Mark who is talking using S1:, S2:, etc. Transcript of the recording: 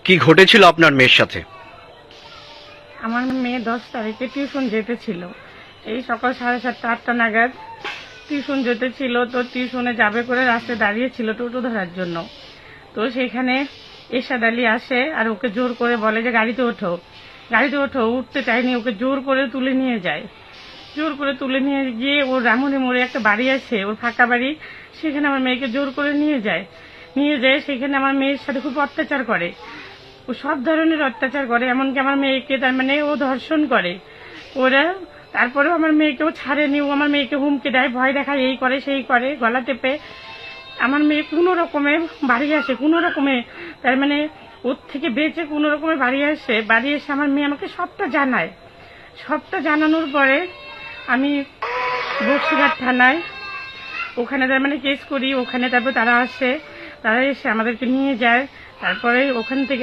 S1: কি ঘটেছিল আপনার মেয়ের সাথে?
S2: আমার মেয়ে 10 তারিখে টিউশন যেতে ছিল। এই সকাল 7:30 8টা নাগাদ টিউশন যেতে ছিল। তো টিউশনে যাবে করে রাস্তায় দাঁড়িয়েছিল টোটো ধরার জন্য। তো সেখানে এরশাদ আলী আসে আর ওকে জোর করে বলে যে গাড়িতে ওঠো, গাড়িতে ওঠো। উঠতে চায়নি, ওকে জোর করে তুলে নিয়ে যায়। জোর করে তুলে নিয়ে গিয়ে ওর রামুনি মোড়ে একটা বাড়ি আছে, ওর ফাঁকা বাড়ি, সেখানে আমার মেয়েকে জোর করে নিয়ে যায়। সেখানে আমার মেয়ের সাথে খুব অত্যাচার করে। ও সব ধরনের অত্যাচার করে, এমনকি আমার মেয়েকে তার মানে ও ধর্ষণ করে ওরা। তারপরেও আমার মেয়েকেও ছাড়েনি। ও আমার মেয়েকে হুমকি দেয়, ভয় দেখায়, এই করে সেই করে, গলা টেপে। আমার মেয়ে কোনো রকমে বাড়ি আসে, কোনো রকমে তার মানে ওর থেকে বেঁচে কোনো রকমে বাড়ি আসে। বাড়ি এসে আমার মেয়ে আমাকে সবটা জানায়। সবটা জানানোর পরে আমি বক্সিঘাট থানায় ওখানে তার মানে কেস করি। ওখানে তারপর তারা আসে, তারা এসে আমাদেরকে নিয়ে যায়। তারপরে ওখান থেকে